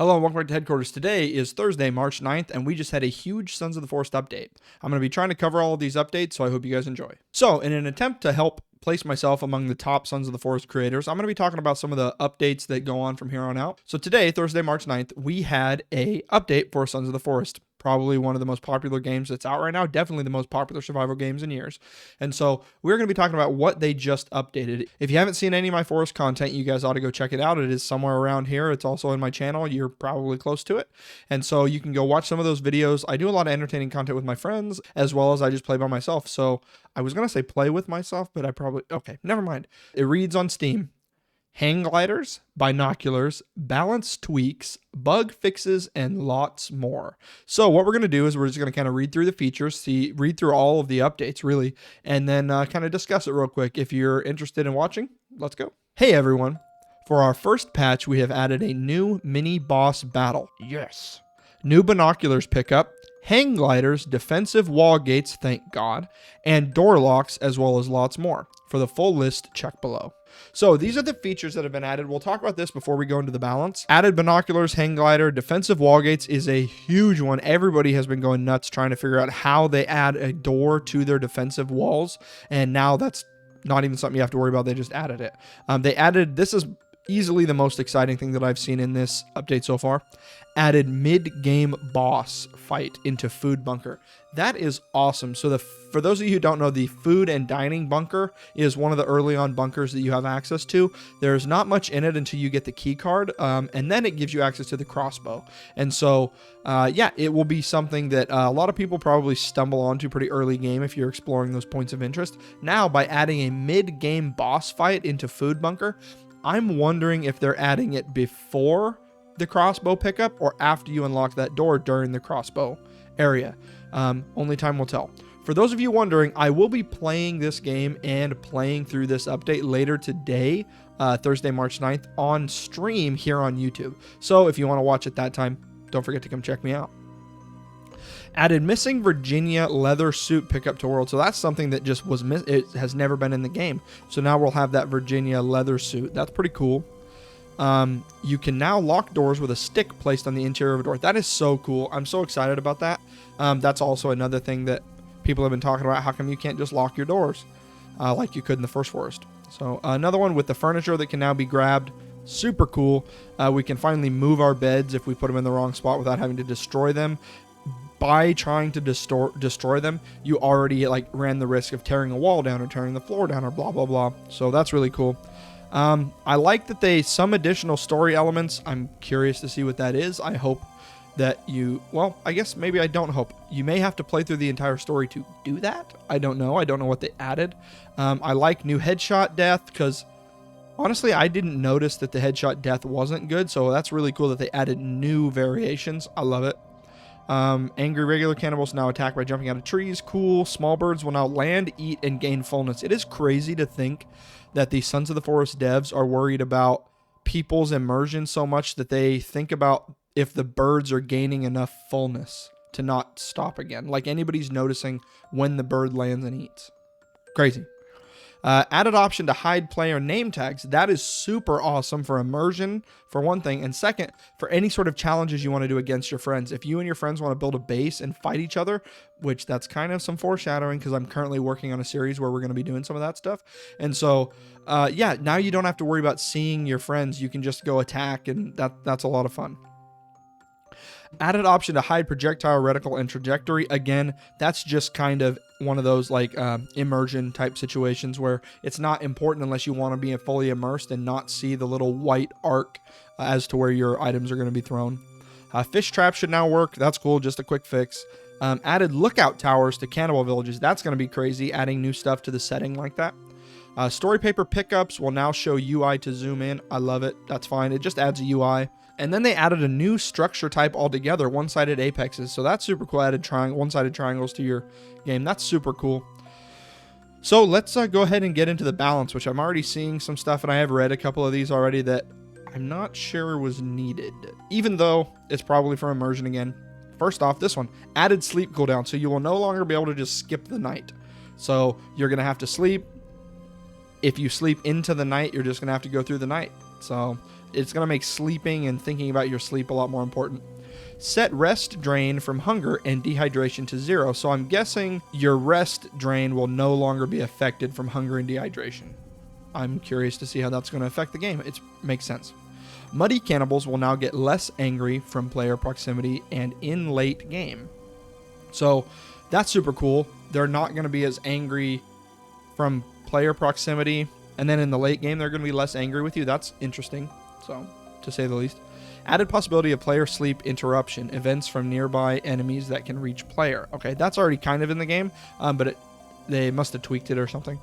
Hello and welcome back to Headquarters. Today is Thursday, March 9th, and we just had a huge Sons of the Forest update. I'm going to be trying to cover all of these updates, so I hope you guys enjoy. So, in an attempt to help place myself among the top Sons of the Forest creators, I'm going to be talking about some of the updates that go on from here on out. So today, Thursday, March 9th, we had a update for Sons of the Forest. Probably one of the most popular games that's out right now. Definitely the most popular survival games in years. And so we're going to be talking about what they just updated. If you haven't seen any of my Forest content, you guys ought to go check it out. It is somewhere around here. It's also in my channel. You're probably close to it. And so you can go watch some of those videos. I do a lot of entertaining content with my friends, as well as I just play by myself. So I was going to say play with myself, but okay, never mind. It reads on Steam. Hang gliders, binoculars, balance tweaks, bug fixes, and lots more. So what we're going to do is we're just going to kind of read through the features, read through all of the updates really, and then kind of discuss it real quick. If you're interested in watching, let's go. Hey everyone. For our first patch, we have added a new mini boss battle. Yes. New binoculars pickup, hang gliders, defensive wall gates, thank God, and door locks, as well as lots more. For the full list, check below. So these are the features that have been added. We'll talk about this before we go into the balance. Added binoculars, hang glider, defensive wall gates is a huge one. Everybody has been going nuts trying to figure out how they add a door to their defensive walls. And now that's not even something you have to worry about. They just added it. This is easily the most exciting thing that I've seen in this update so far. Added mid-game boss fight into food bunker. That is awesome. So for those of you who don't know, the food and dining bunker is one of the early on bunkers that you have access to. There's not much in it until you get the key card, and then it gives you access to the crossbow. And so, yeah, it will be something that a lot of people probably stumble onto pretty early game if you're exploring those points of interest. Now, by adding a mid-game boss fight into food bunker, I'm wondering if they're adding it before the crossbow pickup or after you unlock that door during the crossbow area. Only time will tell. For those of you wondering, I will be playing this game and playing through this update later today, Thursday, March 9th, on stream here on YouTube. So if you want to watch at that time, don't forget to come check me out. Added missing Virginia leather suit pickup to world. So that's something that just was it has never been in the game. So now we'll have that Virginia leather suit. That's pretty cool. You can now lock doors with a stick placed on the interior of a door. That is so cool. I'm so excited about that. That's also another thing that people have been talking about. How come you can't just lock your doors like you could in the first forest? So another one with the furniture that can now be grabbed. Super cool. We can finally move our beds if we put them in the wrong spot without having to destroy them. By trying to destroy them, you already ran the risk of tearing a wall down or tearing the floor down or blah, blah, blah. So that's really cool. I like that some additional story elements. I'm curious to see what that is. I hope that I guess maybe I don't hope. You may have to play through the entire story to do that. I don't know. I don't know what they added. I like new headshot death because honestly, I didn't notice that the headshot death wasn't good. So that's really cool that they added new variations. I love it. Angry regular cannibals now attack by jumping out of trees. Cool. Small birds will now land, eat, and gain fullness. It is crazy to think that the Sons of the Forest devs are worried about people's immersion so much that they think about if the birds are gaining enough fullness to not stop again. Like anybody's noticing when the bird lands and eats. Crazy. Added option to hide player name tags. That is super awesome for immersion, for one thing. And second, for any sort of challenges you want to do against your friends. If you and your friends want to build a base and fight each other, which that's kind of some foreshadowing because I'm currently working on a series where we're going to be doing some of that stuff. And so, yeah, now you don't have to worry about seeing your friends. You can just go attack, and that's a lot of fun. Added option to hide projectile reticle and trajectory. Again, that's just kind of one of those immersion type situations where it's not important unless you want to be fully immersed and not see the little white arc as to where your items are going to be thrown. Fish trap should now work. That's cool. Just a quick fix. Added lookout towers to cannibal villages. That's going to be crazy. Adding new stuff to the setting like that. Story paper pickups will now show UI to zoom in. I love it. That's fine. It just adds a UI. And then they added a new structure type altogether, one-sided apexes. So that's super cool. Added one-sided triangles to your game. That's super cool. So let's go ahead and get into the balance, which I'm already seeing some stuff, and I have read a couple of these already that I'm not sure was needed, even though it's probably for immersion again. First off, this one, added sleep cooldown. So you will no longer be able to just skip the night. So you're going to have to sleep. If you sleep into the night, you're just going to have to go through the night. So it's going to make sleeping and thinking about your sleep a lot more important. Set rest drain from hunger and dehydration to 0. So I'm guessing your rest drain will no longer be affected from hunger and dehydration. I'm curious to see how that's going to affect the game. It makes sense. Muddy cannibals will now get less angry from player proximity and in late game. So that's super cool. They're not going to be as angry from player proximity, and then in the late game they're going to be less angry with you. That's interesting, so to say the least. Added possibility of player sleep interruption, events from nearby enemies that can reach player. Okay, that's already kind of in the game, but they must have tweaked it or something.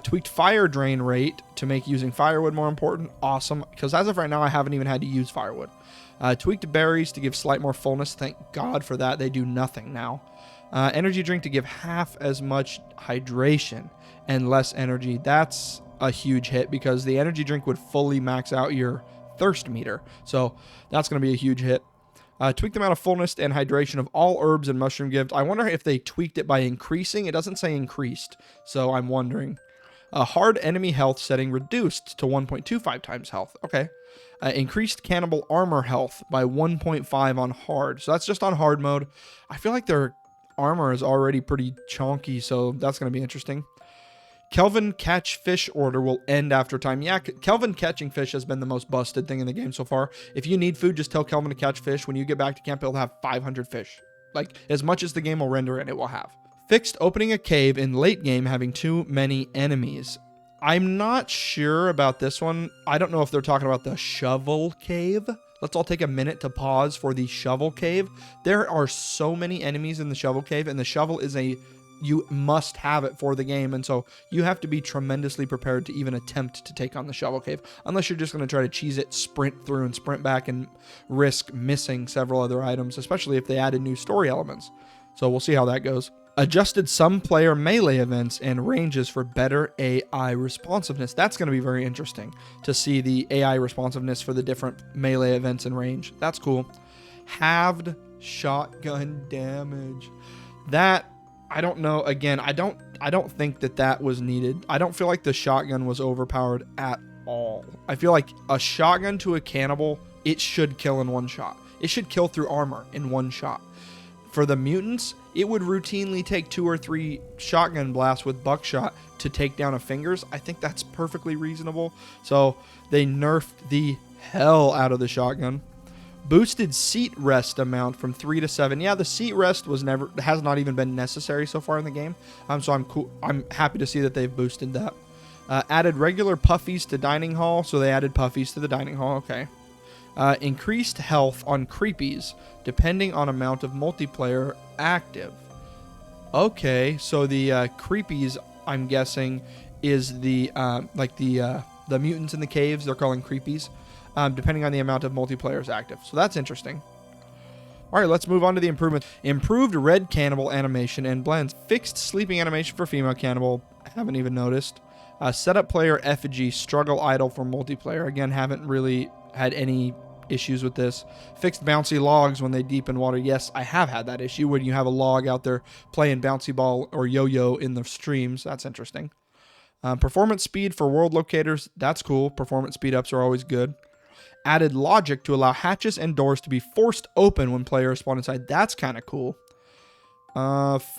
Tweaked fire drain rate to make using firewood more important. Awesome, because as of right now I haven't even had to use firewood. Tweaked berries to give slight more fullness. Thank God for that. They do nothing now. Energy drink to give half as much hydration and less energy. That's a huge hit because the energy drink would fully max out your thirst meter. So that's going to be a huge hit. Tweak the amount of fullness and hydration of all herbs and mushroom gifts. I wonder if they tweaked it by increasing. It doesn't say increased, so I'm wondering. Hard enemy health setting reduced to 1.25 times health. Okay. Increased cannibal armor health by 1.5 on hard. So that's just on hard mode. I feel like their armor is already pretty chonky, so that's going to be interesting. Kelvin catch fish order will end after time. Yeah, Kelvin catching fish has been the most busted thing in the game so far. If you need food, just tell Kelvin to catch fish. When you get back to camp, he'll have 500 fish. Like, as much as the game will render in, it will have. Fixed opening a cave in late game having too many enemies. I'm not sure about this one. I don't know if they're talking about the shovel cave. Let's all take a minute to pause for the shovel cave. There are so many enemies in the shovel cave, and the shovel is you must have it for the game, and so you have to be tremendously prepared to even attempt to take on the shovel cave, unless you're just going to try to cheese it, sprint through and sprint back, and risk missing several other items, especially if they added new story elements. So we'll see how that goes. Adjusted some player melee events and ranges for better AI responsiveness. That's going to be very interesting to see the AI responsiveness for the different melee events and range. That's cool. Halved shotgun damage. That, I don't know. Again, I don't think that was needed. I don't feel like the shotgun was overpowered at all. I feel like a shotgun to a cannibal, it should kill in one shot. It should kill through armor in one shot. For the mutants, it would routinely take 2 or 3 shotgun blasts with buckshot to take down a fingers. I think that's perfectly reasonable. So they nerfed the hell out of the shotgun. Boosted seat rest amount from 3 to 7. Yeah, the seat rest has not even been necessary so far in the game. So I'm cool. I'm happy to see that they've boosted that. Added regular puffies to dining hall. So they added puffies to the dining hall. Okay. Increased health on creepies depending on amount of multiplayer active. Okay, so the creepies, I'm guessing, is the mutants in the caves. They're calling creepies, depending on the amount of multiplayers active. So that's interesting. All right, let's move on to the improvements. Improved red cannibal animation and blends. Fixed sleeping animation for female cannibal. Haven't even noticed. Set up player effigy struggle idle for multiplayer. Again, haven't really had any issues with this. Fixed bouncy logs when they deep in water. Yes, I have had that issue when you have a log out there playing bouncy ball or yo-yo in the streams. That's interesting. Performance speed for world locators. That's cool. Performance speed ups are always good. Added logic to allow hatches and doors to be forced open when players spawn inside. That's kind of cool.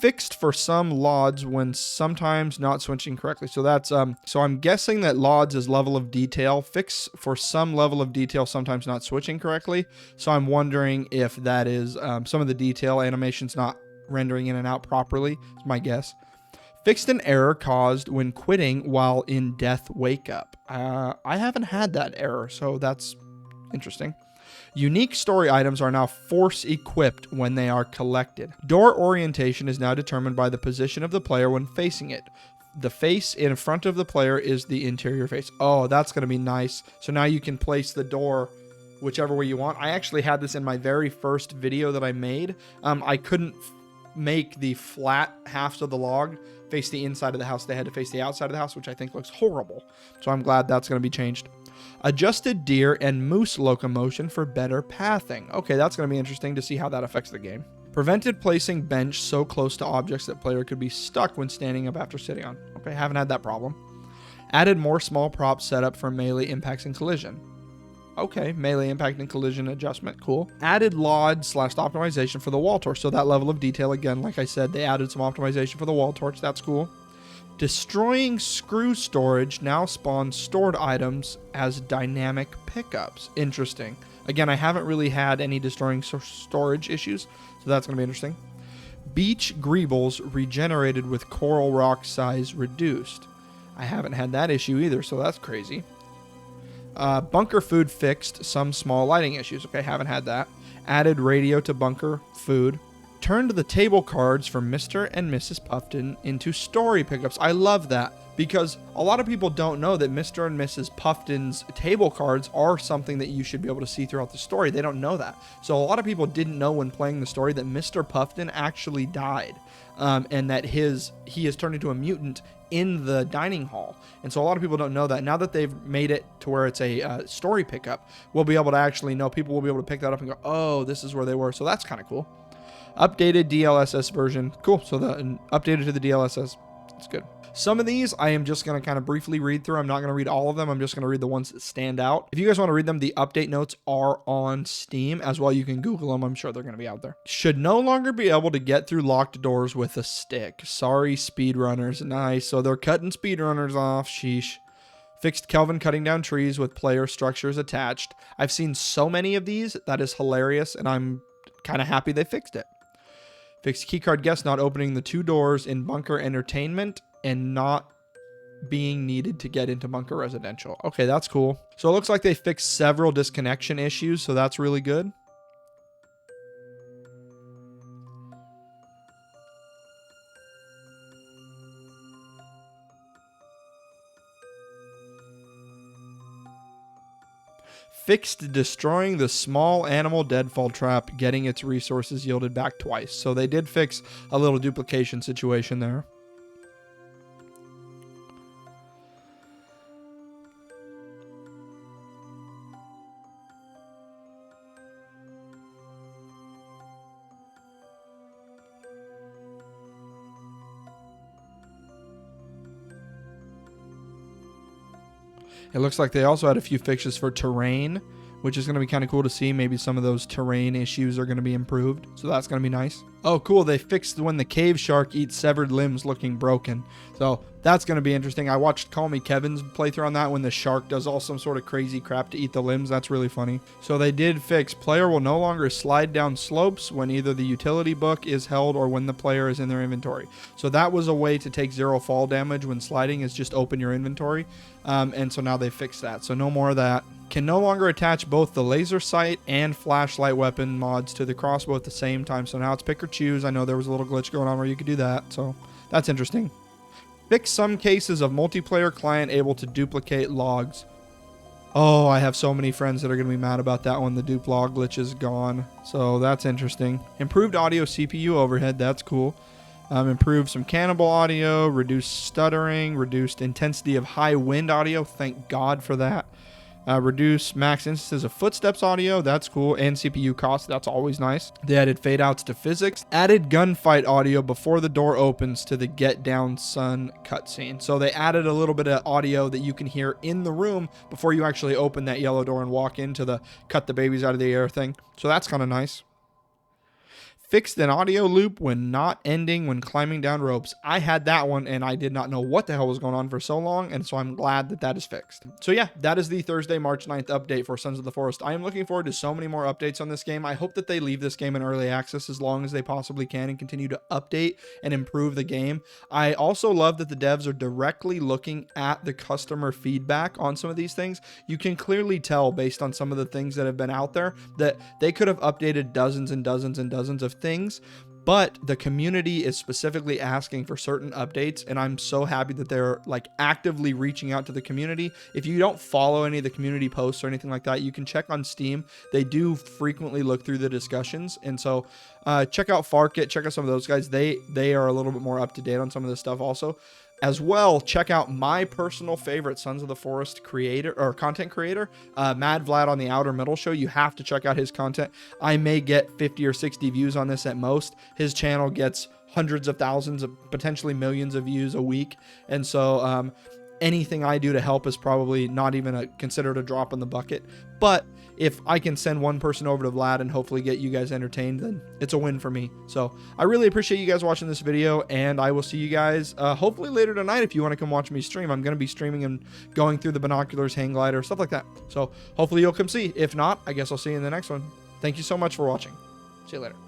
Fixed for some LODs when sometimes not switching correctly. So that's so I'm guessing that LODs is level of detail. Fix for some level of detail sometimes not switching correctly. So I'm wondering if that is some of the detail animations not rendering in and out properly. Is my guess. Fixed an error caused when quitting while in death wake up. I haven't had that error, so that's interesting. Unique story items are now force equipped when they are collected. Door orientation is now determined by the position of the player when facing it. The face in front of the player is the interior face. Oh, that's going to be nice. So now you can place the door whichever way you want. I actually had this in my very first video that I made. I couldn't make the flat halves of the log face the inside of the house. They had to face the outside of the house, which I think looks horrible. So I'm glad that's going to be changed. Adjusted deer and moose locomotion for better pathing. Okay, that's going to be interesting to see how that affects the game. Prevented placing bench so close to objects that player could be stuck when standing up after sitting on. Okay, haven't had that problem. Added more small prop setup for melee impacts and collision. Okay, melee impact and collision adjustment, cool. Added LOD / optimization for the wall torch. So that level of detail, again, like I said, they added some optimization for the wall torch. That's cool. Destroying screw storage now spawns stored items as dynamic pickups. Interesting. Again, I haven't really had any destroying storage issues, so that's going to be interesting. Beach greebles regenerated with coral rock size reduced. I haven't had that issue either, so that's crazy. Bunker food fixed some small lighting issues. Okay, haven't had that. Added radio to bunker food. Turned the table cards for Mr. and Mrs. Puffton into story pickups. I love that because a lot of people don't know that Mr. and Mrs. Puffton's table cards are something that you should be able to see throughout the story. They don't know that. So a lot of people didn't know when playing the story that Mr. Puffton actually died, and that he is turned into a mutant in the dining hall. And so a lot of people don't know that. Now that they've made it to where it's a story pickup, we'll be able to actually know. People will be able to pick that up and go, oh, this is where they were. So that's kind of cool. Updated DLSS version. Cool. So updated to the DLSS. It's good. Some of these I am just going to kind of briefly read through. I'm not going to read all of them. I'm just going to read the ones that stand out. If you guys want to read them, the update notes are on Steam as well. You can Google them. I'm sure they're going to be out there. Should no longer be able to get through locked doors with a stick. Sorry, speedrunners. Nice. So they're cutting speedrunners off. Sheesh. Fixed Kelvin cutting down trees with player structures attached. I've seen so many of these. That is hilarious, and I'm kind of happy they fixed it. Fixed keycard guest not opening the 2 doors in Bunker Entertainment and not being needed to get into Bunker Residential. Okay, that's cool. So it looks like they fixed several disconnection issues, so that's really good. Fixed destroying the small animal deadfall trap, getting its resources yielded back twice. So they did fix a little duplication situation there. It looks like they also had a few fixes for terrain, which is going to be kind of cool to see. Maybe some of those terrain issues are going to be improved. So that's going to be nice. Oh, cool. They fixed when the cave shark eats severed limbs looking broken. So that's going to be interesting. I watched Call Me Kevin's playthrough on that when the shark does all some sort of crazy crap to eat the limbs. That's really funny. So they did fix player will no longer slide down slopes when either the utility book is held or when the player is in their inventory. So that was a way to take 0 fall damage when sliding, is just open your inventory. And so now they fixed that. So no more of that. Can no longer attach both the laser sight and flashlight weapon mods to the crossbow at the same time. So now it's pick or choose. I know there was a little glitch going on where you could do that. So that's interesting. Fix some cases of multiplayer client able to duplicate logs. Oh, I have so many friends that are going to be mad about that one. The dupe log glitch is gone. So that's interesting. Improved audio CPU overhead. That's cool. Improved some cannibal audio. Reduced stuttering. Reduced intensity of high wind audio. Thank God for that. Reduce max instances of footsteps audio. That's cool. And CPU cost. That's always nice. They added fade outs to physics. Added gunfight audio before the door opens to the Get Down Son cutscene. So they added a little bit of audio that you can hear in the room before you actually open that yellow door and walk into the cut the babies out of the air thing. So that's kind of nice. Fixed an audio loop when not ending when climbing down ropes. I had that one and I did not know what the hell was going on for so long, and so I'm glad that that is fixed. So yeah, that is the Thursday, March 9th update for Sons of the Forest. I am looking forward to so many more updates on this game. I hope that they leave this game in early access as long as they possibly can and continue to update and improve the game. I also love that the devs are directly looking at the customer feedback on some of these things. You can clearly tell based on some of the things that have been out there that they could have updated dozens and dozens and dozens of things, but the community is specifically asking for certain updates, and I'm so happy that they're like actively reaching out to the community. If you don't follow any of the community posts or anything like that, you can check on Steam. They do frequently look through the discussions, and so check out Farkit, check out some of those guys. They are a little bit more up to date on some of this stuff also. As well, check out my personal favorite Sons of the Forest creator or content creator, Mad Vlad on the Outer Middle Show. You have to check out his content. I may get 50 or 60 views on this at most. His channel gets hundreds of thousands of potentially millions of views a week. And so anything I do to help is probably not even considered a drop in the bucket. But if I can send one person over to Vlad and hopefully get you guys entertained, then it's a win for me. So I really appreciate you guys watching this video, and I will see you guys hopefully later tonight if you want to come watch me stream. I'm going to be streaming and going through the binoculars, hang glider, stuff like that. So hopefully you'll come see. If not, I guess I'll see you in the next one. Thank you so much for watching. See you later.